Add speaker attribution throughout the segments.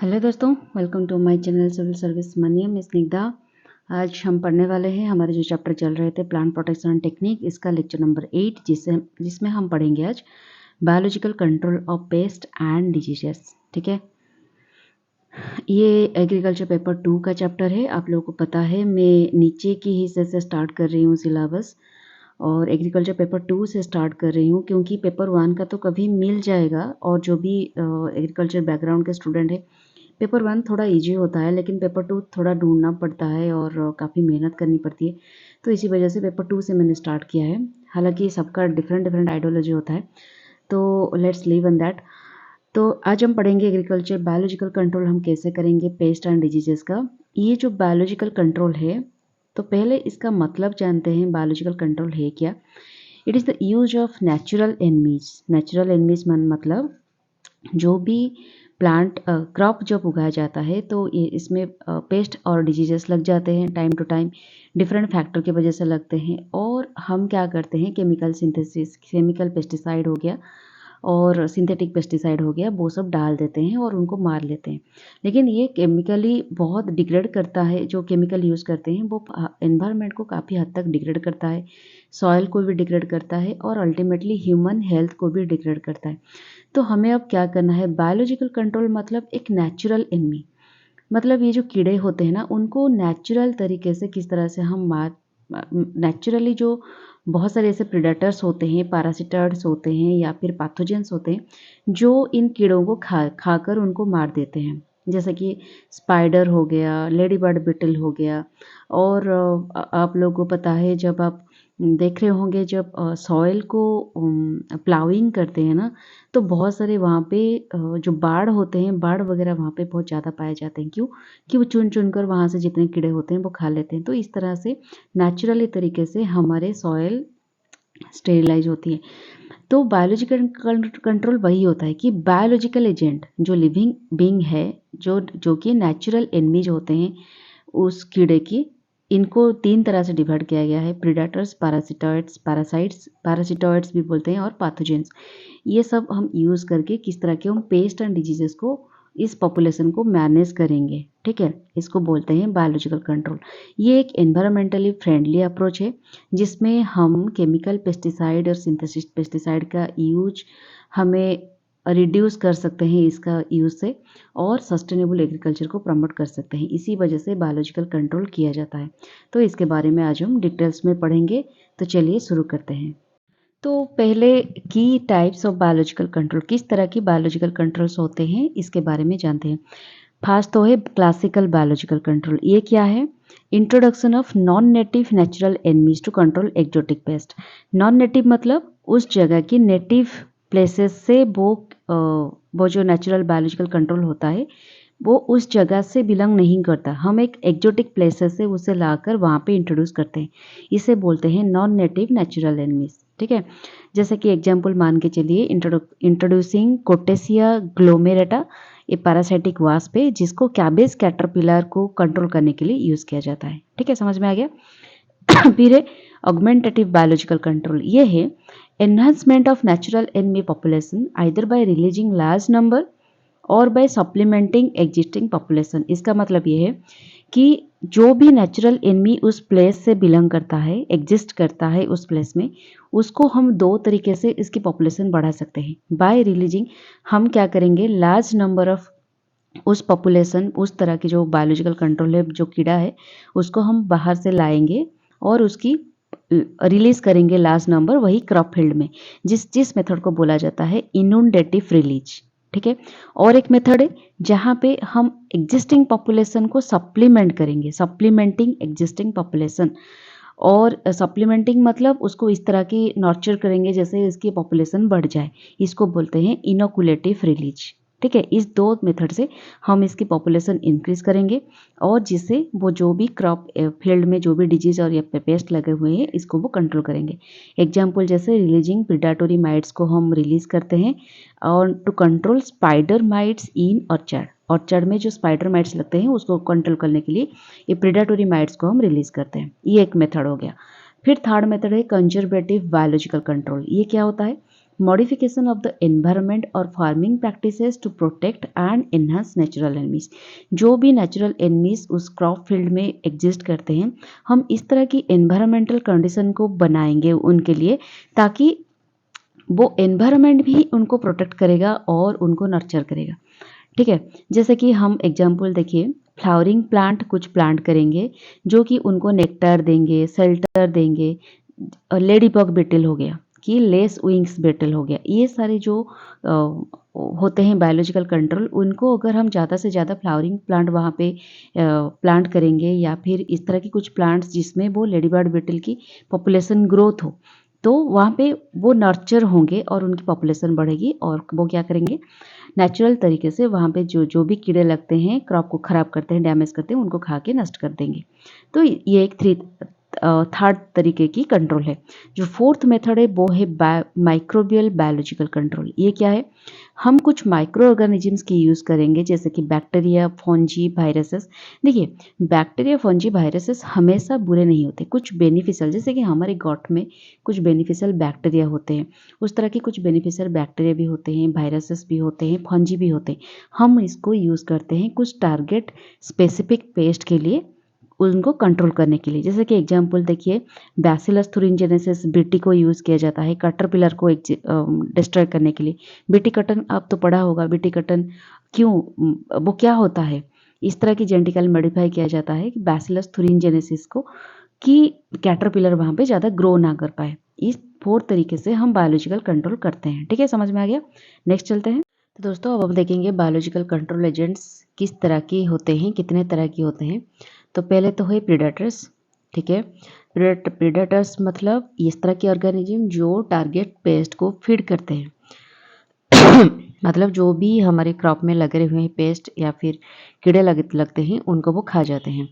Speaker 1: Hello दोस्तों, welcome to my channel civil service money में स्निग्धा। आज हम पढ़ने वाले हैं हमारे जो चैप्टर चल रहे थे प्लांट प्रोटेक्शन टेक्निक, इसका लेक्चर नंबर 8 जिसमें हम पढ़ेंगे आज biological control of paste and diseases. ठीक है, ये एग्रीकल्चर पेपर 2 का चैप्टर है। आप लोगों को पता है मैं नीचे की हिस्से से स्टार्ट कर रही हूँ सिलेबस, और एग्रीकल्चर पेपर 2 से स्टार्ट कर रही हूँ क्योंकि पेपर 1 का तो कभी मिल जाएगा, और जो भी एग्रीकल्चर बैकग्राउंड के स्टूडेंट है पेपर 1 थोड़ा इजी होता है, लेकिन पेपर 2 थोड़ा ढूंढना पड़ता है और काफ़ी मेहनत करनी पड़ती है। तो इसी वजह से पेपर 2 से मैंने स्टार्ट किया है। हालांकि सबका डिफरेंट डिफरेंट आइडियोलॉजी होता है, तो लेट्स लीव ऑन दैट। तो आज हम पढ़ेंगे एग्रीकल्चर बायोलॉजिकल कंट्रोल हम कैसे करेंगे पेस्ट एंड डिजीजेस का। ये जो बायोलॉजिकल कंट्रोल है, तो पहले इसका मतलब जानते हैं बायोलॉजिकल कंट्रोल है क्या। It is the use of natural enemies. Natural enemies मतलब जो भी प्लांट क्रॉप जब उगाया जाता है तो ये इसमें पेस्ट और डिजीजेस लग जाते हैं time to time, different factor की वजह से लगते हैं। और हम क्या करते हैं, केमिकल सिंथेसिस, केमिकल पेस्टिसाइड हो गया और सिंथेटिक पेस्टिसाइड हो गया, वो सब डाल देते हैं और उनको मार लेते हैं। लेकिन ये केमिकली बहुत डिग्रेड करता है। जो केमिकल यूज़ करते हैं वो एनवायरनमेंट को काफ़ी हद तक डिग्रेड करता है, सॉइल को भी डिग्रेड करता है और अल्टीमेटली ह्यूमन हेल्थ को भी डिग्रेड करता है। तो हमें अब क्या करना है, बायोलॉजिकल कंट्रोल मतलब एक नेचुरल एनिमी, मतलब ये जो कीड़े होते हैं ना, उनको नेचुरल तरीके से किस तरह से हम मार, नेचुरली जो बहुत सारे ऐसे प्रेडेटर्स होते हैं, पैरासिटाइड्स होते हैं या फिर पैथोजेंस होते हैं जो इन कीड़ों को खाकर उनको मार देते हैं। जैसे कि स्पाइडर हो गया, लेडी बर्ड बिटल हो गया। और आप लोगों को पता है जब आप देख रहे होंगे जब सॉइल को प्लाविंग करते हैं ना, तो बहुत सारे वहाँ पे जो बाढ़ होते हैं, बाढ़ वगैरह वहाँ पे बहुत ज़्यादा पाए जाते हैं। क्यों? कि वो चुन चुन कर वहाँ से जितने कीड़े होते हैं वो खा लेते हैं। तो इस तरह से नेचुरली तरीके से हमारे सॉइल स्टेरिलाइज होती है। तो बायोलॉजिकल कंट्रोल वही होता है कि बायोलॉजिकल एजेंट जो लिविंग बीइंग है, जो कि नेचुरल एनिमीज होते हैं उस कीड़े की, इनको 3 तरह से डिवाइड किया गया है: प्रीडेटर्स, पैरासिटॉइड्स भी बोलते हैं, और पैथोजेंस। ये सब हम यूज़ करके किस तरह के हम पेस्ट एंड डिजीजेस को, इस पॉपुलेशन को मैनेज करेंगे। ठीक है, इसको बोलते हैं बायोलॉजिकल कंट्रोल। ये एक एनवायरमेंटली फ्रेंडली अप्रोच है जिसमें हम केमिकल पेस्टिसाइड और सिंथेसिस पेस्टिसाइड का यूज हमें रिड्यूस कर सकते हैं इसका यूज़ से, और सस्टेनेबल एग्रीकल्चर को प्रमोट कर सकते हैं। इसी वजह से बायोलॉजिकल कंट्रोल किया जाता है। तो इसके बारे में आज हम डिटेल्स में पढ़ेंगे। तो चलिए शुरू करते हैं। तो पहले की टाइप्स ऑफ बायोलॉजिकल कंट्रोल, किस तरह की बायोलॉजिकल कंट्रोल्स होते हैं इसके बारे में जानते हैं। फर्स्ट तो है क्लासिकल बायोलॉजिकल कंट्रोल। ये क्या है? Introduction of non native natural enemies to control exotic pest. Non native मतलब उस जगह की नेटिव प्लेसेस से वो जो नेचुरल बायोलॉजिकल कंट्रोल होता है वो उस जगह से बिलोंग नहीं करता। हम एक एक्जोटिक प्लेसेस से उसे लाकर वहाँ पे इंट्रोड्यूस करते हैं। इसे बोलते हैं नॉन नेटिव नेचुरल एनिमीज। ठीक है, जैसे कि एग्जाम्पल मान के चलिए, इंट्रोड्यूसिंग कोटेसिया ग्लोमेरेटा, ये पैरासाइटिक वास्प है जिसको कैबेज कैटरपिलर को कंट्रोल करने के लिए यूज़ किया जाता है। ठीक है, समझ में आ गया। फिर है ऑगमेंटेटिव बायोलॉजिकल कंट्रोल। ये है enhancement of natural enemy population either bye releasing large number और बाय सप्लीमेंटिंग एग्जिस्टिंग पॉपुलेशन। इसका मतलब ये है कि जो भी नेचुरल एनिमी उस प्लेस से बिलोंग करता है, एग्जिस्ट करता है उस प्लेस में, उसको हम 2 तरीके से इसकी पॉपुलेशन बढ़ा सकते हैं। बाय रिलीजिंग हम क्या करेंगे, लार्ज नंबर ऑफ उस पॉपुलेशन, उस तरह की जो बायोलॉजिकल कंट्रोल है, जो कीड़ा है, उसको हम बाहर से लाएंगे और उसकी रिलीज करेंगे लार्ज नंबर वही क्रॉप फील्ड में, जिस मेथड को बोला जाता है इनुंडेटिव रिलीज। ठीक है, और एक मेथड है जहाँ पे हम एग्जिस्टिंग पॉपुलेशन को सप्लीमेंट करेंगे, सप्लीमेंटिंग एग्जिस्टिंग पॉपुलेशन। और सप्लीमेंटिंग मतलब उसको इस तरह की नर्चर करेंगे जैसे इसकी पॉपुलेशन बढ़ जाए, इसको बोलते हैं इनोकुलेटिव रिलीज। ठीक है, इस 2 मेथड से हम इसकी पॉपुलेशन इंक्रीज करेंगे और जिससे वो जो भी क्रॉप फील्ड में जो भी डिजीज और या पेस्ट लगे हुए हैं इसको वो कंट्रोल करेंगे। एग्जाम्पल जैसे रिलीजिंग प्रीडेटोरी माइट्स को हम रिलीज करते हैं और to control spider mites in orchard. Orchard में जो स्पाइडर माइट्स लगते हैं उसको कंट्रोल करने के लिए ये प्रीडेटोरी माइट्स को हम रिलीज करते हैं। ये एक मेथड हो गया। फिर थर्ड मेथड है कंजर्वेटिव बायोलॉजिकल कंट्रोल। ये क्या होता है? मॉडिफिकेशन ऑफ द एनवायरनमेंट और farming practices to protect and enhance natural enemies. जो भी नेचुरल एनिमीज उस क्रॉप फील्ड में एग्जिस्ट करते हैं, हम इस तरह की एनवायरमेंटल कंडीशन को बनाएंगे उनके लिए, ताकि वो एनवायरनमेंट भी उनको प्रोटेक्ट करेगा और उनको नर्चर करेगा। ठीक है, जैसे कि हम एग्जाम्पल देखिए, फ्लावरिंग प्लांट कुछ प्लांट करेंगे जो कि उनको नेक्टर देंगे, शेल्टर देंगे। लेडी बग बेटल हो गया कि लेस विंग्स बेटल हो गया, ये सारे जो होते हैं बायोलॉजिकल कंट्रोल, उनको अगर हम ज़्यादा से ज़्यादा फ्लावरिंग प्लांट वहाँ पे प्लांट करेंगे, या फिर इस तरह की कुछ प्लांट्स जिसमें वो लेडी बर्ड बेटल की पॉपुलेशन ग्रोथ हो, तो वहाँ पे वो नर्चर होंगे और उनकी पॉपुलेशन बढ़ेगी, और वो क्या करेंगे, नेचुरल तरीके से वहाँ पे जो जो भी कीड़े लगते हैं, क्रॉप को ख़राब करते हैं, डैमेज करते हैं, उनको खा के नष्ट कर देंगे। तो ये एक थर्ड तरीके की कंट्रोल है। जो फोर्थ मेथड है वो है माइक्रोबियल बायोलॉजिकल कंट्रोल। ये क्या है, हम कुछ माइक्रो ऑर्गेनिजम्स की यूज़ करेंगे, जैसे कि बैक्टीरिया, फंजी, वायरसेस। देखिए, बैक्टीरिया, फंजी, वायरसेस हमेशा बुरे नहीं होते, कुछ बेनिफिशियल, जैसे कि हमारे गॉट में कुछ बेनिफिशियल बैक्टीरिया होते हैं, उस तरह के कुछ बेनिफिशियल बैक्टीरिया भी होते हैं, वायरसेस भी होते हैं, फंजी भी होते हैं। हम इसको यूज़ करते हैं कुछ टारगेट स्पेसिफिक पेस्ट के लिए, उनको कंट्रोल करने के लिए। जैसे कि एग्जांपल देखिए, बैसिलस thuringiensis बीटी को यूज़ किया जाता है कैटरपिलर को डिस्ट्रॉय करने के लिए। बीटी कटन आप तो पढ़ा होगा, बीटी कटन क्यों, वो क्या होता है, इस तरह की जेनेटिकली मॉडिफाई किया जाता है कि बैसिलस thuringiensis को, कि कैटरपिलर वहाँ पे ज़्यादा ग्रो ना कर पाए। इस 4 तरीके से हम बायोलॉजिकल कंट्रोल करते हैं। ठीक है, समझ में आ गया। नेक्स्ट चलते हैं। तो दोस्तों, अब हम देखेंगे बायोलॉजिकल कंट्रोल एजेंट्स किस तरह के होते हैं, कितने तरह के होते हैं। तो पहले तो है प्रीडेटर्स। ठीक है, प्रीडेटर्स मतलब इस तरह के ऑर्गेनिज्म जो टारगेट पेस्ट को फीड करते हैं। मतलब जो भी हमारे क्रॉप में लगे हुए हैं पेस्ट या फिर कीड़े लगते हैं, उनको वो खा जाते हैं।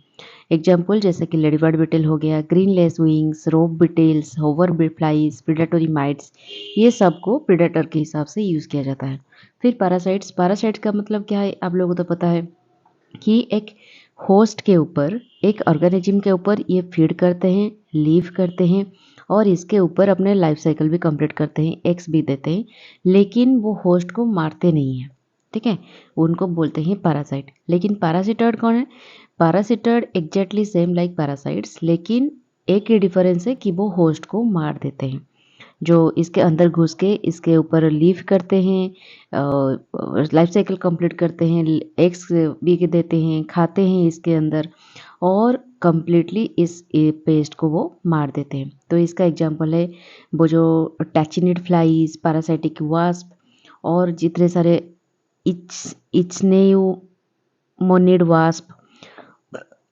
Speaker 1: एग्जाम्पल जैसे कि लेडीबर्ड बीटल हो गया, green lace wings, rove beetles, hover flies, predatory mites, ये सब को प्रीडेटर के हिसाब से यूज़ किया जाता है। फिर पैरासाइट्स। पैरासाइट्स का मतलब क्या है, आप लोगों को तो पता है कि एक होस्ट के ऊपर, एक ऑर्गेनिज्म के ऊपर ये फीड करते हैं, लीव करते हैं, और इसके ऊपर अपने लाइफ साइकिल भी कंप्लीट करते हैं, एग्स भी देते हैं, लेकिन वो होस्ट को मारते नहीं हैं। ठीक है, उनको बोलते हैं पैरासाइट। लेकिन पैरासिटॉइड कौन है, parasitoid exactly same like parasites, लेकिन एक ही डिफरेंस है कि वो होस्ट को मार देते हैं। जो इसके अंदर घुस के इसके ऊपर लीव करते हैं, लाइफ साइकिल कंप्लीट करते हैं, एग्स भी देते हैं, खाते हैं इसके अंदर, और कंप्लीटली इस पेस्ट को वो मार देते हैं। तो इसका एग्जांपल है वो जो टैचिनिड फ्लाइज, पैरासाइटिक वास्प, और जितने सारे इच्नेउमोनिड वास्प,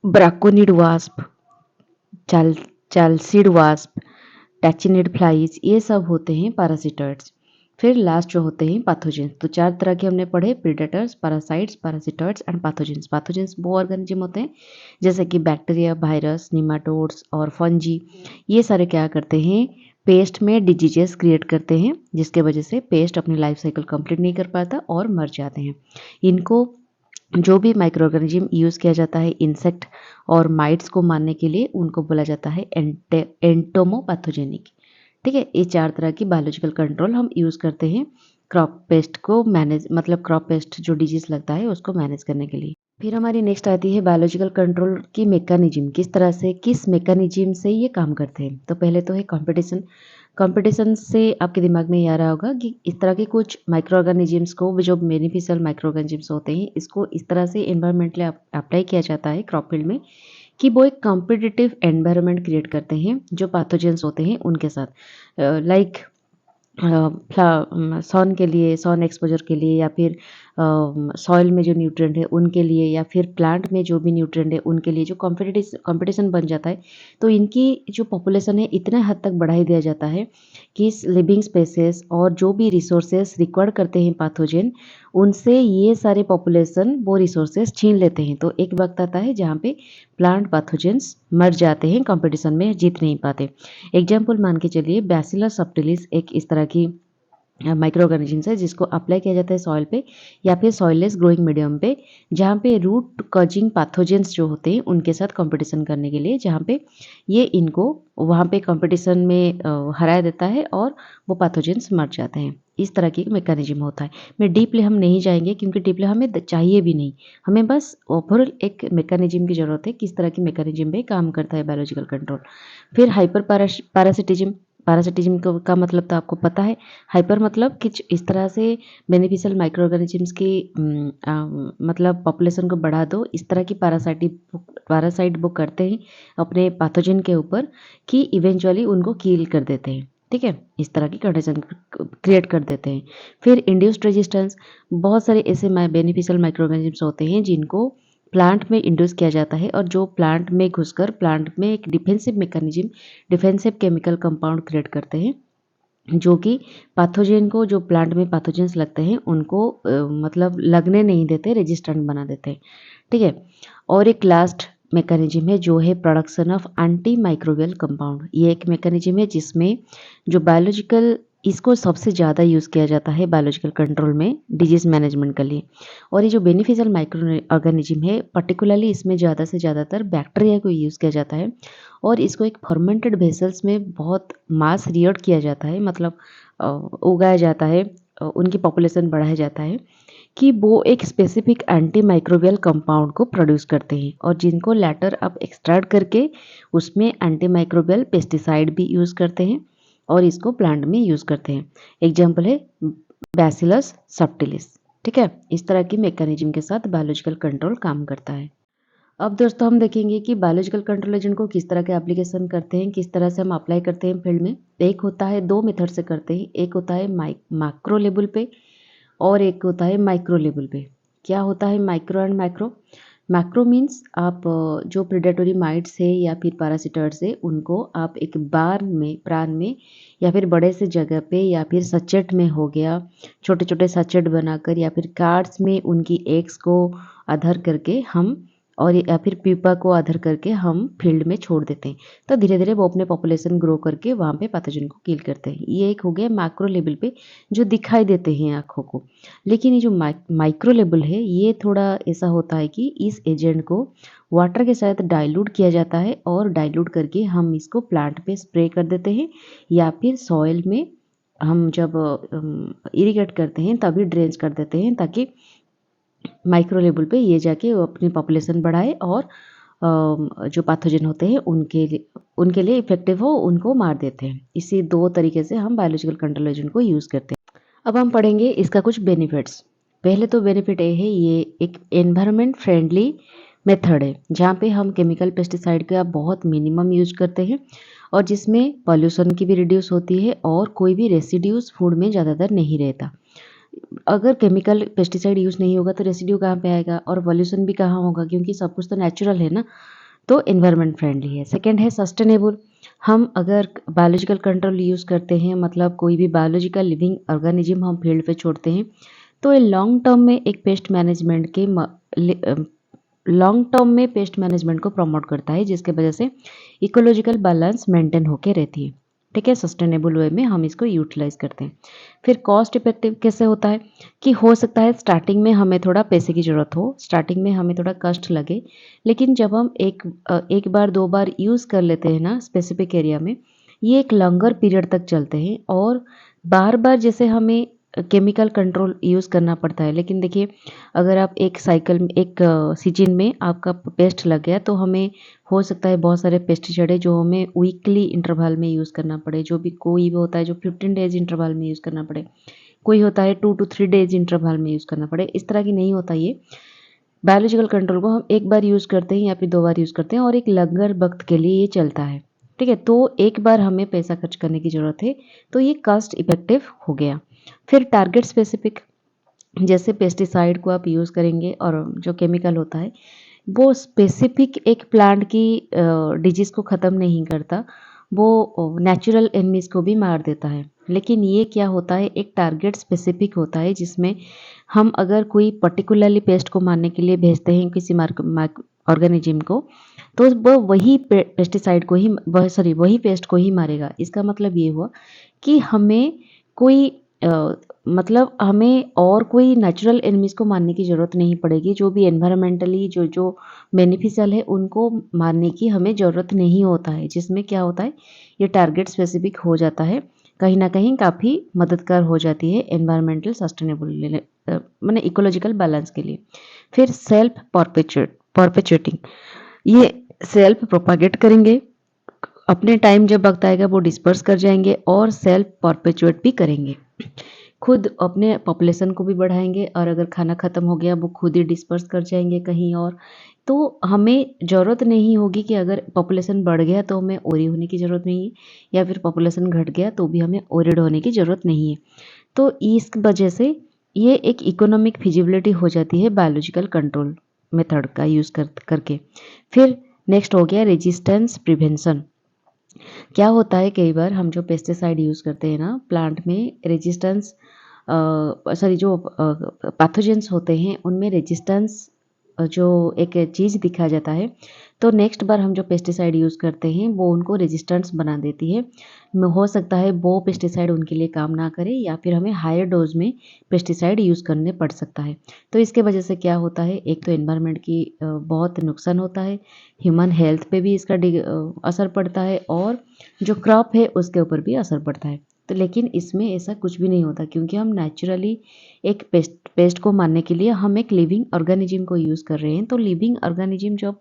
Speaker 1: ब्राकोनिड वास्प, चालसीड वास्प, टैचिनिड फ्लाइज, ये सब होते हैं पैरासिटॉइड्स। फिर लास्ट जो होते हैं पैथोजेंस। तो 4 तरह के हमने पढ़े, predators, parasites, parasitoids and pathogens. Pathogens वो ऑर्गेनिज्म होते हैं जैसे कि बैक्टीरिया, वायरस, निमाटोड्स और फंजी। ये सारे क्या करते हैं, पेस्ट में डिजीजेस क्रिएट करते हैं, जिसके वजह से पेस्ट अपनी लाइफ साइकिल कंप्लीट नहीं कर पाता और मर जाते हैं। इनको जो भी माइक्रो ऑर्गेनिज्म यूज़ किया जाता है इंसेक्ट और माइट्स को मारने के लिए, उनको बोला जाता है एंटोमोपैथोजेनिक। ठीक है, ये 4 तरह की बायोलॉजिकल कंट्रोल हम यूज़ करते हैं क्रॉप पेस्ट को मैनेज, मतलब क्रॉप पेस्ट जो डिजीज लगता है उसको मैनेज करने के लिए। फिर हमारी नेक्स्ट आती है बायोलॉजिकल कंट्रोल की मैकेनिज्म, किस तरह से, किस मैकेनिज्म से ये काम करते हैं। तो पहले तो है कंपटीशन। कंपटीशन से आपके दिमाग में ये आ रहा होगा कि इस तरह के कुछ माइक्रो ऑर्गेनिजम्स को, जो बेनिफिशियल माइक्रो ऑर्गेनिजम्स होते हैं, इसको इस तरह से एनवायरमेंटली अप्लाई किया जाता है क्रॉप फील्ड में कि वो एक कॉम्पिटिटिव एनवायरनमेंट क्रिएट करते हैं जो पैथोजेंस होते हैं उनके साथ, लाइक सन के लिए, सन एक्सपोजर के लिए, या फिर सॉइल में जो न्यूट्रिएंट है उनके लिए, या फिर प्लांट में जो भी न्यूट्रिएंट है उनके लिए जो कंपटीशन बन जाता है। तो इनकी जो पॉपुलेशन है इतने हद तक बढ़ा ही दिया जाता है कि लिविंग स्पेसेस और जो भी रिसोर्सेस रिक्वायर्ड करते हैं पैथोजन, उनसे ये सारे पॉपुलेशन वो रिसोर्सेस छीन लेते हैं। तो एक वक्त आता है जहाँ पे प्लांट पैथोजेंस मर जाते हैं, कंपटीशन में जीत नहीं पाते। एग्जाम्पल मान के चलिए, बैसिलस सबटिलिस एक इस तरह की माइक्रो ऑर्गेनिजम्स है जिसको अप्लाई किया जाता है सॉइल पे या फिर सॉइललेस ग्रोइंग मीडियम पे, जहाँ पे रूट कॉजिंग पैथोजेंस जो होते हैं उनके साथ कंपटीशन करने के लिए, जहाँ पे ये इनको वहाँ पे कंपटीशन में हरा देता है और वो पैथोजेंस मर जाते हैं। इस तरह की मैकेनिज्म होता है। मैं डीपली हम नहीं जाएंगे क्योंकि डीपली हमें चाहिए भी नहीं, हमें बस ओवरऑल एक मैकेनिज्म की ज़रूरत है, किस तरह की मैकेनिज्म पे काम करता है बायोलॉजिकल कंट्रोल। फिर हाइपर पैरासिटिज्म। पैरासिटिज्म का मतलब तो आपको पता है। हाइपर मतलब कुछ इस तरह से बेनिफिशियल माइक्रो ऑर्गेनिजम्स की मतलब पॉपुलेशन को बढ़ा दो, इस तरह की पैरासाइट वो करते हैं अपने पैथोजन के ऊपर कि इवेंचुअली उनको किल कर देते हैं। ठीक है, इस तरह की कंडीशन क्रिएट कर देते हैं। फिर इंड्यूस्ड रेजिस्टेंस, बहुत सारे ऐसे बेनिफिशियल माइक्रो ऑर्गेनिजम्स होते हैं जिनको प्लांट में इंड्यूस किया जाता है और जो प्लांट में घुसकर प्लांट में एक defensive mechanism, defensive chemical compound create करते हैं, जो कि पैथोजन को, जो प्लांट में पैथोजेंस लगते हैं उनको मतलब लगने नहीं देते, रेजिस्टेंट बना देते हैं। ठीक है, और एक लास्ट मैकेनिज्म है जो है production of anti microbial compound. ये एक मैकेनिज्म है जिसमें जो बायोलॉजिकल, इसको सबसे ज़्यादा यूज़ किया जाता है बायोलॉजिकल कंट्रोल में डिजीज मैनेजमेंट के लिए। और ये जो बेनिफिशियल माइक्रो ऑर्गेनिज्म है पर्टिकुलरली इसमें ज़्यादा से ज़्यादातर बैक्टीरिया को यूज़ किया जाता है और इसको एक फर्मेंटेड वेसल्स में बहुत मास रियर्ड किया जाता है, मतलब उगाया जाता है, उनकी पॉपुलेशन बढ़ाया जाता है कि वो एक स्पेसिफिक एंटी माइक्रोबियल कंपाउंड को प्रोड्यूस करते हैं और जिनको लेटर अब एक्सट्रैक्ट करके उसमें एंटी माइक्रोबियल पेस्टिसाइड भी यूज़ करते हैं और इसको प्लांट में यूज़ करते हैं। एग्जाम्पल है बैसिलस सबटिलिस। ठीक है, इस तरह की मैकेनिज्म के साथ बायोलॉजिकल कंट्रोल काम करता है। अब दोस्तों हम देखेंगे कि बायोलॉजिकल कंट्रोल एजेंट को किस तरह के एप्लीकेशन करते हैं, किस तरह से हम अप्लाई करते हैं फील्ड में। एक होता है, दो मेथड से करते हैं, एक होता है मैक्रो लेवल पे और एक होता है माइक्रो लेवल पे। क्या होता है micro and macro? Macro means आप जो प्रेडेटरी माइट्स है या फिर पैरासिटर्स है उनको आप एक बार में, प्राण में या फिर बड़े से जगह पे या फिर सचेट में हो गया, छोटे छोटे सचेट बनाकर या फिर कार्ड्स में उनकी एग्स को अधर करके हम, और या फिर प्यूपा को अधर करके हम फील्ड में छोड़ देते हैं। तो धीरे धीरे वो अपने पॉपुलेशन ग्रो करके वहाँ पे पैथोजन को किल करते हैं। ये एक हो गया मैक्रो लेवल पे जो दिखाई देते हैं आँखों को। लेकिन ये जो माइक्रो लेवल है ये थोड़ा ऐसा होता है कि इस एजेंट को वाटर के साथ डाइल्यूट किया जाता है और डाइल्यूट करके हम इसको प्लांट पे स्प्रे कर देते हैं या फिर सॉइल में हम जब इरिगेट करते हैं तभी ड्रेंच कर देते हैं, ताकि माइक्रो लेवल पे ये जाके वो अपनी पॉपुलेशन बढ़ाए और जो पैथोजन होते हैं उनके लिए इफेक्टिव हो, उनको मार देते हैं। इसी दो तरीके से हम बायोलॉजिकल कंट्रोल एजेंट को यूज़ करते हैं। अब हम पढ़ेंगे इसका कुछ बेनिफिट्स। पहले तो बेनिफिट ये है, ये एक एनवायरनमेंट फ्रेंडली मेथड है जहाँ पे हम केमिकल पेस्टिसाइड का बहुत मिनिमम यूज करते हैं और जिसमें पॉल्यूशन की भी रिड्यूस होती है और कोई भी रेसिड्यूज फूड में ज़्यादातर नहीं रहता। अगर केमिकल पेस्टिसाइड यूज़ नहीं होगा तो रेसिड्यू कहाँ पे आएगा और पॉल्यूशन भी कहाँ होगा, क्योंकि सब कुछ तो नेचुरल है ना। तो एनवायरनमेंट फ्रेंडली है। सेकंड है सस्टेनेबल। हम अगर बायोलॉजिकल कंट्रोल यूज़ करते हैं, मतलब कोई भी बायोलॉजिकल लिविंग ऑर्गेनिज्म हम फील्ड पे छोड़ते हैं, तो ये लॉन्ग टर्म में एक पेस्ट मैनेजमेंट के लॉन्ग टर्म में पेस्ट मैनेजमेंट को प्रमोट करता है, जिसके वजह से इकोलॉजिकल बैलेंस मेंटेन होके रहती है। ठीक है, सस्टेनेबल वे में हम इसको यूटिलाइज करते हैं। फिर कॉस्ट इफेक्टिव कैसे होता है कि हो सकता है स्टार्टिंग में हमें थोड़ा पैसे की ज़रूरत हो, स्टार्टिंग में हमें थोड़ा कष्ट लगे, लेकिन जब हम एक बार दो बार यूज़ कर लेते हैं ना स्पेसिफिक एरिया में, ये एक लॉन्गर पीरियड तक चलते हैं और बार बार जैसे हमें केमिकल कंट्रोल यूज़ करना पड़ता है। लेकिन देखिए, अगर आप एक साइकिल में, एक सीजन में आपका पेस्ट लग गया तो हमें हो सकता है बहुत सारे पेस्टिसाइड है जो हमें वीकली इंटरवल में यूज़ करना पड़े, जो भी कोई भी होता है जो 15 डेज इंटरवल में यूज़ करना पड़े, कोई होता है 2 to 3 डेज इंटरवल में यूज़ करना पड़े। इस तरह की नहीं होता ये। बायोलॉजिकल कंट्रोल को हम एक बार यूज़ करते हैं या फिर दो बार यूज़ करते हैं और एक लंगर वक्त के लिए ये चलता है। ठीक है, तो एक बार हमें पैसा खर्च करने की ज़रूरत है, तो ये कॉस्ट इफेक्टिव हो गया। फिर टारगेट स्पेसिफिक, जैसे पेस्टिसाइड को आप यूज़ करेंगे और जो केमिकल होता है वो स्पेसिफिक एक प्लांट की डिजीज़ को ख़त्म नहीं करता, वो नेचुरल एनिमीज़ को भी मार देता है। लेकिन ये क्या होता है, एक टारगेट स्पेसिफिक होता है जिसमें हम अगर कोई पर्टिकुलरली पेस्ट को मारने के लिए भेजते हैं किसी ऑर्गेनिज्म को, तो वो वही पेस्टिसाइड को ही, वही पेस्ट को ही मारेगा। इसका मतलब ये हुआ कि हमें कोई मतलब हमें और कोई नेचुरल एनिमीज़ को मारने की ज़रूरत नहीं पड़ेगी। जो भी एनवायरमेंटली जो जो बेनिफिशियल है उनको मारने की हमें ज़रूरत नहीं होता है। जिसमें क्या होता है, ये टारगेट स्पेसिफिक हो जाता है, कहीं न कहीं काफ़ी मददगार हो जाती है एनवायरमेंटल सस्टेनेबल माने इकोलॉजिकल बैलेंस के लिए। फिर सेल्फ परपेचुएटिंग, ये सेल्फ प्रोपागेट करेंगे, अपने टाइम जब वक्त आएगा वो डिस्पर्स कर जाएंगे और सेल्फ परपेचुएट भी करेंगे। खुद अपने पॉपुलेशन को भी बढ़ाएंगे और अगर खाना ख़त्म हो गया वो खुद ही डिस्पर्स कर जाएंगे कहीं और। तो हमें ज़रूरत नहीं होगी कि अगर पॉपुलेशन बढ़ गया तो हमें ओरी होने की ज़रूरत नहीं है, या फिर पॉपुलेशन घट गया तो भी हमें ओरिड होने की ज़रूरत नहीं है। तो इस वजह से ये एक इकोनॉमिक फिजिबिलिटी हो जाती है बायोलॉजिकल कंट्रोल मेथड का यूज़ करके। फिर नेक्स्ट हो गया रेजिस्टेंस प्रिवेंशन। क्या होता है, कई बार हम जो पेस्टिसाइड यूज़ करते हैं ना प्लांट में, रेजिस्टेंस सॉरी जो पैथोजेंस होते हैं उनमें रेजिस्टेंस जो एक चीज़ दिखा जाता है, तो नेक्स्ट बार हम जो पेस्टिसाइड यूज़ करते हैं वो उनको रेजिस्टेंस बना देती है। हो सकता है वो पेस्टिसाइड उनके लिए काम ना करे, या फिर हमें हायर डोज में पेस्टिसाइड यूज़ करने पड़ सकता है। तो इसके वजह से क्या होता है, एक तो एनवायरनमेंट की बहुत नुकसान होता है, ह्यूमन हेल्थ पे भी इसका असर पड़ता है, और जो क्रॉप है उसके ऊपर भी असर पड़ता है। तो लेकिन इसमें ऐसा कुछ भी नहीं होता, क्योंकि हम नेचुरली एक पेस्ट को मारने के लिए हम एक लिविंग ऑर्गेनिज्म को यूज़ कर रहे हैं। तो लिविंग ऑर्गेनिज्म जब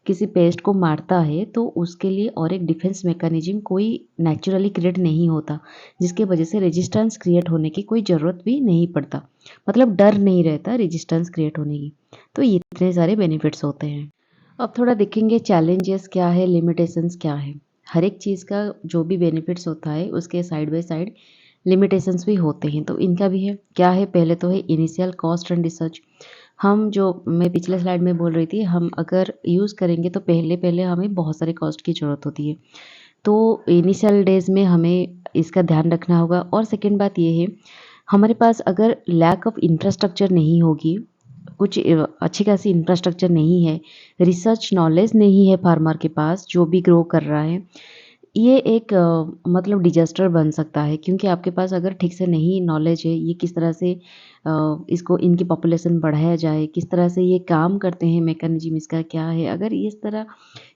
Speaker 1: किसी पेस्ट को मारता है तो उसके लिए और एक डिफेंस मैकेनिज्म कोई नेचुरली क्रिएट नहीं होता, जिसके वजह से रेजिस्टेंस क्रिएट होने की कोई ज़रूरत भी नहीं पड़ता, मतलब डर नहीं रहता रेजिस्टेंस क्रिएट होने की। तो ये इतने सारे बेनिफिट्स होते हैं। अब थोड़ा देखेंगे चैलेंजेस क्या है, लिमिटेशंस क्या है। हर एक चीज़ का जो भी बेनिफिट्स होता है उसके साइड बाय साइड लिमिटेशंस भी होते हैं, तो इनका भी है। क्या है, पहले तो है इनिशियल कॉस्ट एंड रिसर्च। हम जो मैं पिछले स्लाइड में बोल रही थी, हम अगर यूज़ करेंगे तो पहले पहले हमें बहुत सारे कॉस्ट की ज़रूरत होती है, तो इनिशियल डेज़ में हमें इसका ध्यान रखना होगा। और सेकंड बात ये है, हमारे पास अगर लैक ऑफ इंफ्रास्ट्रक्चर नहीं होगी, कुछ अच्छी खासी इंफ्रास्ट्रक्चर नहीं है, रिसर्च नॉलेज नहीं है फार्मर के पास जो भी ग्रो कर रहा है, ये एक मतलब डिजास्टर बन सकता है। क्योंकि आपके पास अगर ठीक से नहीं नॉलेज है ये किस तरह से इसको इनकी पॉपुलेशन बढ़ाया जाए, किस तरह से ये काम करते हैं, मैकेनिज्म इसका क्या है, अगर इस तरह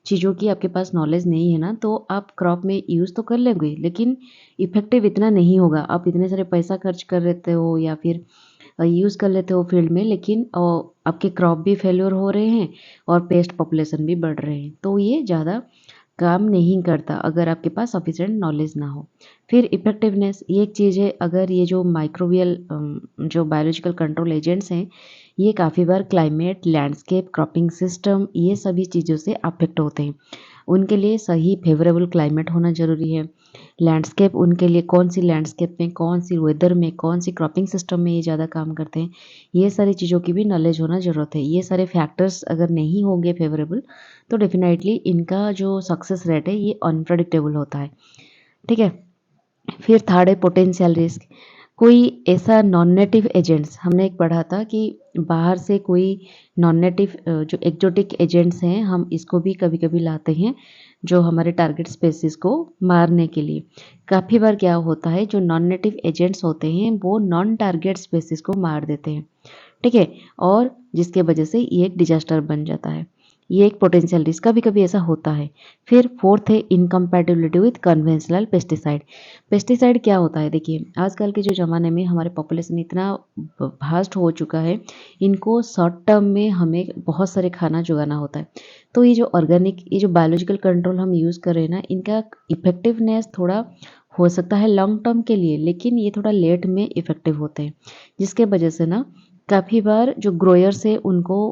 Speaker 1: चीज़ों की आपके पास नॉलेज नहीं है ना, तो आप क्रॉप में यूज़ तो कर लेंगे लेकिन इफ़ेक्टिव इतना नहीं होगा। आप इतने सारे पैसा खर्च कर लेते हो या फिर यूज़ कर लेते हो फील्ड में, लेकिन आपके क्रॉप भी फेल्योर हो रहे हैं और पेस्ट पॉपुलेशन भी बढ़ रहे हैं, तो ये ज़्यादा काम नहीं करता अगर आपके पास सफिशिएंट नॉलेज ना हो। फिर इफ़ेक्टिवनेस, ये एक चीज़ है, अगर ये जो माइक्रोबियल जो बायोलॉजिकल कंट्रोल एजेंट्स हैं, ये काफ़ी बार क्लाइमेट, लैंडस्केप, क्रॉपिंग सिस्टम, ये सभी चीज़ों से अफेक्ट होते हैं। उनके लिए सही फेवरेबल क्लाइमेट होना ज़रूरी है। लैंडस्केप, उनके लिए कौन सी लैंडस्केप में, कौन सी वेदर में, कौन सी क्रॉपिंग सिस्टम में ये ज़्यादा काम करते हैं, ये सारी चीज़ों की भी नॉलेज होना ज़रूरत है। ये सारे फैक्टर्स अगर नहीं होंगे फेवरेबल, तो डेफिनेटली इनका जो सक्सेस रेट है ये अनप्रेडिक्टेबल होता है। ठीक है। फिर थर्ड है पोटेंशियल रिस्क। कोई ऐसा नॉन नेटिव एजेंट्स, हमने एक पढ़ा था कि बाहर से कोई नॉन नेटिव जो एक्जोटिक एजेंट्स हैं, हम इसको भी कभी कभी लाते हैं जो हमारे टारगेट स्पेसिस को मारने के लिए। काफ़ी बार क्या होता है, जो नॉन नेटिव एजेंट्स होते हैं वो नॉन टारगेट स्पेसिस को मार देते हैं। ठीक है। और जिसके वजह से ये एक डिजास्टर बन जाता है। ये एक पोटेंशियल रिस्क, कभी कभी ऐसा होता है। फिर फोर्थ है incompatibility with conventional pesticide. Pesticide क्या होता है, देखिए आजकल के जो ज़माने में हमारे पॉपुलेशन इतना भास्ट हो चुका है, इनको शॉर्ट टर्म में हमें बहुत सारे खाना जुगाना होता है। तो ये जो ऑर्गेनिक, ये जो बायोलॉजिकल कंट्रोल हम यूज़ कर रहे हैं ना, इनका इफेक्टिवनेस थोड़ा हो सकता है लॉन्ग टर्म के लिए, लेकिन ये थोड़ा लेट में इफेक्टिव होते हैं, जिसके वजह से ना काफ़ी बार जो ग्रोयर्स है उनको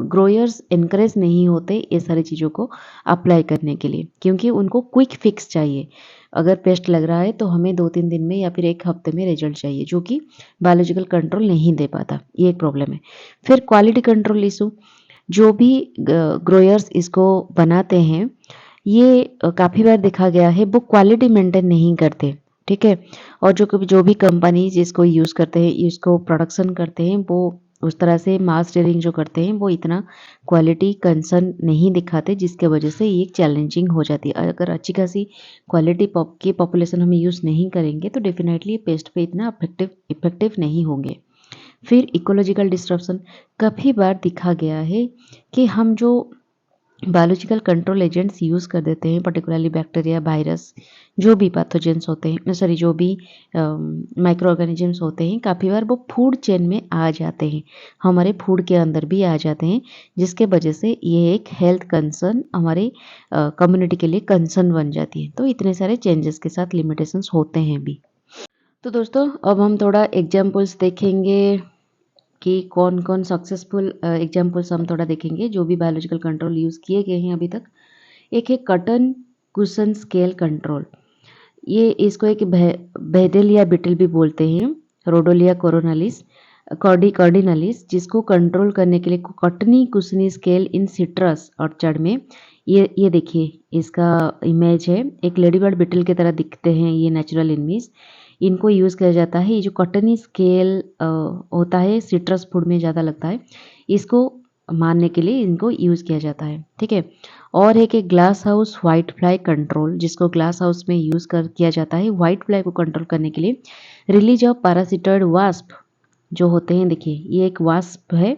Speaker 1: ग्रोयर्स इनकरेज नहीं होते ये सारी चीज़ों को अप्लाई करने के लिए, क्योंकि उनको क्विक फिक्स चाहिए। अगर पेस्ट लग रहा है तो हमें 2-3 दिन में या फिर 1 हफ्ते में रिजल्ट चाहिए, जो कि बायोलॉजिकल कंट्रोल नहीं दे पाता, ये एक प्रॉब्लम है। फिर क्वालिटी कंट्रोल इशू, जो भी ग्रोयर्स इसको बनाते हैं, ये काफ़ी बार देखा गया है वो क्वालिटी मेंटेन नहीं करते। ठीक है। और जो भी कंपनी जिसको यूज़ करते हैं, इसको प्रोडक्शन करते हैं, वो उस तरह से मास रेयरिंग जो करते हैं वो इतना क्वालिटी कंसर्न नहीं दिखाते, जिसके वजह से ये चैलेंजिंग हो जाती है। अगर अच्छी खासी क्वालिटी की पॉपुलेशन हम यूज़ नहीं करेंगे तो डेफिनेटली पेस्ट पे इतना इफेक्टिव नहीं होंगे। फिर इकोलॉजिकल डिस्ट्रप्शन, काफ़ी बार दिखा गया है कि हम जो बायोलॉजिकल कंट्रोल एजेंट्स यूज़ कर देते हैं, पर्टिकुलरली बैक्टीरिया, वायरस, जो भी पैथोजेंस होते हैं, सॉरी जो भी माइक्रो ऑर्गेनिजम्स होते हैं, काफ़ी बार वो फूड चेन में आ जाते हैं, हमारे फूड के अंदर भी आ जाते हैं, जिसके वजह से ये एक हेल्थ कंसर्न हमारे कम्युनिटी के लिए कंसर्न बन जाती है। तो इतने सारे चेंजेस के साथ लिमिटेशंस होते हैं भी। तो दोस्तों अब हम थोड़ा एग्जाम्पल्स देखेंगे कि कौन कौन सक्सेसफुल एग्जाम्पल्स हम थोड़ा देखेंगे जो भी बायोलॉजिकल कंट्रोल यूज़ किए गए हैं अभी तक। एक है कटन कुशन स्केल कंट्रोल, ये इसको एक बेडेल या बिटल भी बोलते हैं, रोडोलिया कोरोनालिस कार्डिनालिस, जिसको कंट्रोल करने के लिए Katni कुशनी scale in citrus orchard में, ये देखिए इसका इमेज है, एक लेडी बर्ड बिटल की तरह दिखते हैं ये नेचुरल इनमीज। इनको यूज़ किया जाता है, ये जो कटनी स्केल होता है सिट्रस फूड में ज़्यादा लगता है, इसको मारने के लिए इनको यूज़ किया जाता है, ठीक है। और एक glass house white fly control, जिसको ग्लास हाउस में यूज़ किया जाता है वाइट फ्लाई को कंट्रोल करने के लिए। रिलीज ऑफ पैरासिटॉइड वास्प जो होते हैं, देखिए ये एक वास्प है,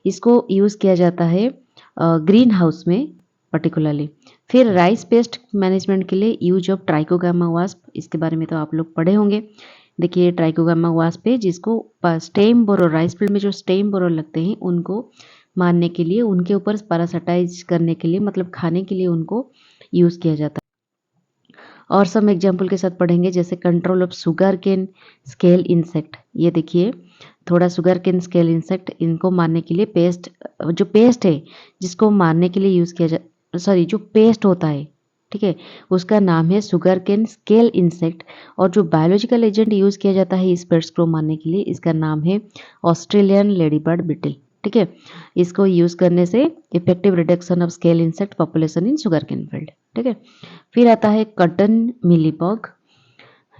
Speaker 1: इसको यूज़ किया जाता है ग्रीन हाउस में पर्टिकुलरली। फिर राइस पेस्ट मैनेजमेंट के लिए यूज ऑफ ट्राइकोगामा वास्प, इसके बारे में तो आप लोग पढ़े होंगे। देखिए ट्राइकोगामा वास्प है, जिसको स्टेम बोरो, राइस फील्ड में जो स्टेम बोरो लगते हैं उनको मारने के लिए, उनके ऊपर पैरासाइटाइज करने के लिए, मतलब खाने के लिए उनको यूज़ किया जाता है। और सम एग्जाम्पल के साथ पढ़ेंगे, जैसे control of sugar cane scale insect, ये देखिए थोड़ा शुगर केन स्केल इंसेक्ट, इनको मारने के लिए पेस्ट, जो पेस्ट है जिसको मारने के लिए यूज़ किया सॉरी जो पेस्ट होता है, ठीक है, उसका नाम है शुगर केन स्केल इंसेक्ट। और जो बायोलॉजिकल एजेंट यूज़ किया जाता है इस पेस्ट को मारने के लिए, इसका नाम है ऑस्ट्रेलियन लेडीबर्ड बिटल, ठीक है। इसको यूज़ करने से effective reduction of scale insect population in sugar cane field, ठीक है। फिर आता है कटन मिलीबग,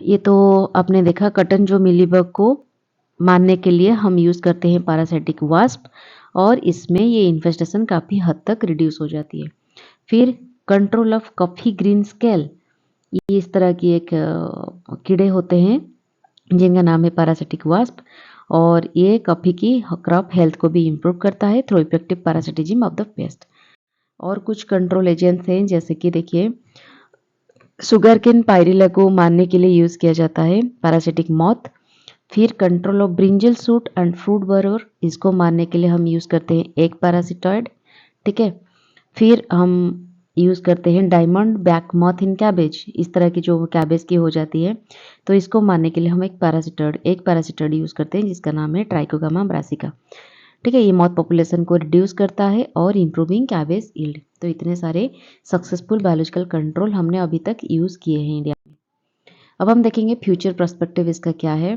Speaker 1: ये तो आपने देखा, कटन जो मिलीबग को मारने के लिए हम यूज़ करते हैं पैरासाइटिक वास्प, और इसमें ये इन्फेस्टेशन काफ़ी हद तक रिड्यूस हो जाती है। फिर control of coffee green scale, ये इस तरह की एक कीड़े होते हैं जिनका नाम है पैरासिटिक वास्प, और ये कॉफ़ी की क्रॉप हेल्थ को भी इम्प्रूव करता है through effective parasitism of the paste. और कुछ कंट्रोल एजेंट्स हैं, जैसे कि देखिए शुगर केन पायरिला को मारने के लिए यूज़ किया जाता है पैरासिटिक मॉथ। फिर control of brinjal shoot and fruit borer, इसको मारने के लिए हम यूज़ करते हैं एक पैरासिटॉइड, ठीक है। फिर हम यूज़ करते हैं डायमंड बैक मॉथ इन कैबेज, इस तरह की जो कैबेज की हो जाती है, तो इसको मारने के लिए हम एक पैरासिटॉइड यूज़ करते हैं जिसका नाम है ट्राइकोगामा ब्रासिका, ठीक है। ये मॉथ पॉपुलेशन को रिड्यूस करता है और इम्प्रूविंग कैबेज यील्ड। तो इतने सारे सक्सेसफुल बायोलॉजिकल कंट्रोल हमने अभी तक यूज़ किए हैं इंडिया में। अब हम देखेंगे फ्यूचर पर्सपेक्टिव इसका क्या है।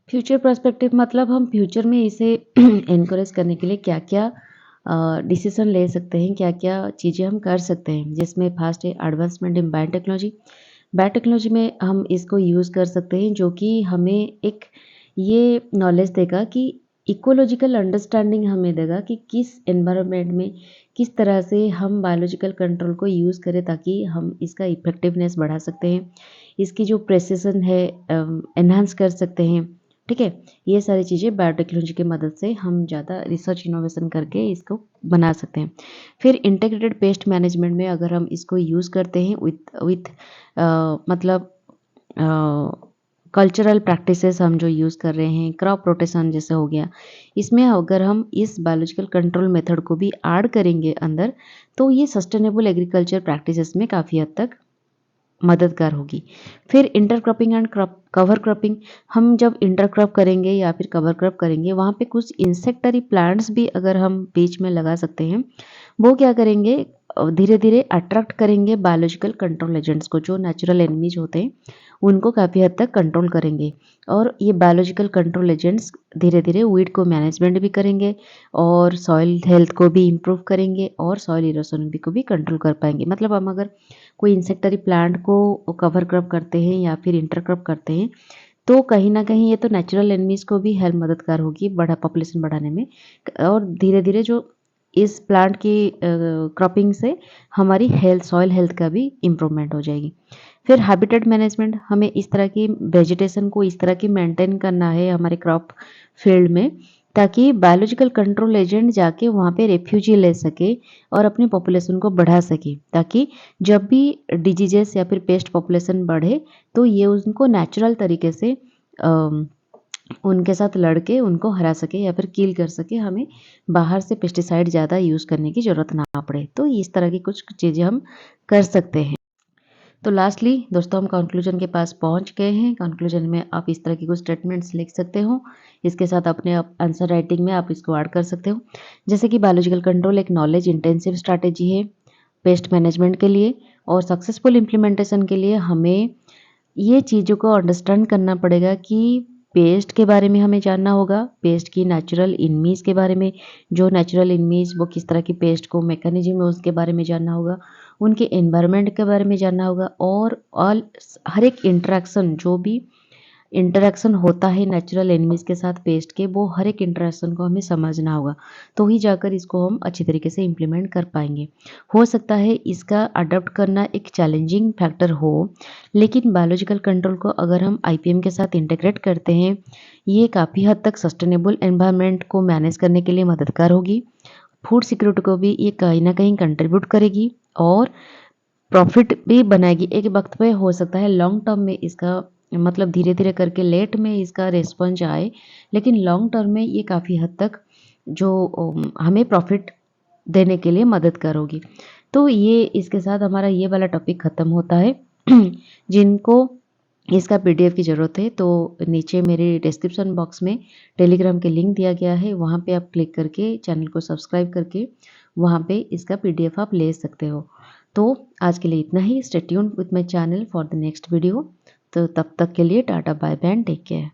Speaker 1: फ्यूचर पर्सपेक्टिव मतलब हम फ्यूचर में इसे एनकरेज करने के लिए क्या क्या डिसीजन ले सकते हैं, क्या क्या चीज़ें हम कर सकते हैं, जिसमें फर्स्ट है एडवांसमेंट इन बायोटेक्नोलॉजी। बायोटेक्नोलॉजी में हम इसको यूज़ कर सकते हैं, जो कि हमें एक ये नॉलेज देगा कि इकोलॉजिकल अंडरस्टैंडिंग हमें देगा कि किस एनवायरनमेंट में किस तरह से हम बायोलॉजिकल कंट्रोल को यूज़ करें ताकि हम इसका इफेक्टिवनेस बढ़ा सकते हैं, इसकी जो प्रेसिशन है एनहांस कर सकते हैं, ठीक है। ये सारी चीज़ें बायोटेक्नोलॉजी की मदद से हम ज़्यादा रिसर्च इनोवेशन करके इसको बना सकते हैं। फिर इंटीग्रेटेड पेस्ट मैनेजमेंट में अगर हम इसको यूज़ करते हैं विथ मतलब कल्चरल प्रैक्टिसेस हम जो यूज़ कर रहे हैं, क्रॉप रोटेशन जैसे हो गया, इसमें अगर हम इस बायोलॉजिकल कंट्रोल मेथड को भी ऐड करेंगे अंदर, तो ये सस्टेनेबल एग्रीकल्चर प्रैक्टिसेस में काफ़ी हद तक मददगार होगी। फिर इंटरक्रॉपिंग एंड कवर क्रॉपिंग, हम जब इंटरक्रॉप करेंगे या फिर कवर क्रॉप करेंगे, वहाँ पे कुछ इंसेक्टरी प्लांट्स भी अगर हम बीच में लगा सकते हैं, वो क्या करेंगे, धीरे धीरे अट्रैक्ट करेंगे बायोलॉजिकल कंट्रोल एजेंट्स को, जो नेचुरल एनिमीज होते हैं उनको काफ़ी हद तक कंट्रोल करेंगे। और ये बायोलॉजिकल कंट्रोल एजेंट्स धीरे धीरे वीड को मैनेजमेंट भी करेंगे और सॉइल हेल्थ को भी इम्प्रूव करेंगे और सॉइल इरोशन भी को भी कंट्रोल कर पाएंगे। मतलब हम अगर कोई इंसेक्टरी प्लांट को कवर क्रॉप करते हैं या फिर इंटरक्रॉप करते हैं, तो कहीं न कहीं ये तो नेचुरल एनिमीज़ को भी हेल्प मददगार होगी पॉपुलेशन बढ़ाने में और धीरे-धीरे जो इस प्लांट की क्रॉपिंग से हमारी सॉइल हेल्थ का भी इम्प्रूवमेंट हो जाएगी। फिर हैबिटेट मैनेजमेंट, हमें इस तरह की वेजिटेशन को इस तरह की मेंटेन करना है हमारे क्रॉप फील्ड में, ताकि बायोलॉजिकल कंट्रोल एजेंट जाके वहाँ पे रेफ्यूजी ले सके और अपनी पॉपुलेशन को बढ़ा सके, ताकि जब भी डिजीजेस या फिर पेस्ट पॉपुलेशन बढ़े तो ये उनको नेचुरल तरीके से उनके साथ लड़के उनको हरा सके या फिर किल कर सके, हमें बाहर से पेस्टिसाइड ज़्यादा यूज़ करने की ज़रूरत ना पड़े। तो इस तरह की कुछ चीज़ें हम कर सकते हैं। तो लास्टली दोस्तों हम कंक्लूजन के पास पहुंच गए हैं। कंक्लूजन में आप इस तरह की कुछ स्टेटमेंट्स लिख सकते हो, इसके साथ अपने आंसर राइटिंग में आप इसको ऐड कर सकते हो। जैसे कि बायोलॉजिकल कंट्रोल एक नॉलेज इंटेंसिव स्ट्रैटेजी है पेस्ट मैनेजमेंट के लिए, और सक्सेसफुल इम्प्लीमेंटेशन के लिए हमें ये चीज़ों को अंडरस्टैंड करना पड़ेगा कि पेस्ट के बारे में हमें जानना होगा, पेस्ट की नेचुरल इनमीज़ के बारे में, जो नेचुरल इनमीज़ वो किस तरह की पेस्ट को मैकेनिज्म है उसके बारे में जानना होगा, उनके एनवायरनमेंट के बारे में जानना होगा, और हर एक इंटरेक्शन जो भी इंटरेक्शन होता है नेचुरल एनिमीज़ के साथ पेस्ट के, वो हर एक इंटरेक्शन को हमें समझना होगा, तो ही जाकर इसको हम अच्छी तरीके से इम्प्लीमेंट कर पाएंगे। हो सकता है इसका अडॉप्ट करना एक चैलेंजिंग फैक्टर हो, लेकिन बायोलॉजिकल कंट्रोल को अगर हम आईपीएम के साथ इंटीग्रेट करते हैं, ये काफ़ी हद तक सस्टेनेबल एनवायरनमेंट को मैनेज करने के लिए मददगार होगी। फूड सिक्योरिटी को भी ये कहीं ना कहीं कंट्रीब्यूट करेगी और प्रॉफिट भी बनाएगी। एक वक्त पे हो सकता है लॉन्ग टर्म में इसका मतलब धीरे धीरे करके लेट में इसका रिस्पॉन्स आए, लेकिन लॉन्ग टर्म में ये काफ़ी हद तक जो हमें प्रॉफिट देने के लिए मदद करोगी। तो ये इसके साथ हमारा ये वाला टॉपिक ख़त्म होता है। जिनको इसका पीडीएफ की ज़रूरत है तो नीचे मेरे डिस्क्रिप्शन बॉक्स में टेलीग्राम के लिंक दिया गया है, वहाँ पे आप क्लिक करके चैनल को सब्सक्राइब करके वहाँ पे इसका पीडीएफ आप ले सकते हो। तो आज के लिए इतना ही। Stay tuned with my channel for the next video. तो तब तक के लिए tata bye bye and take care.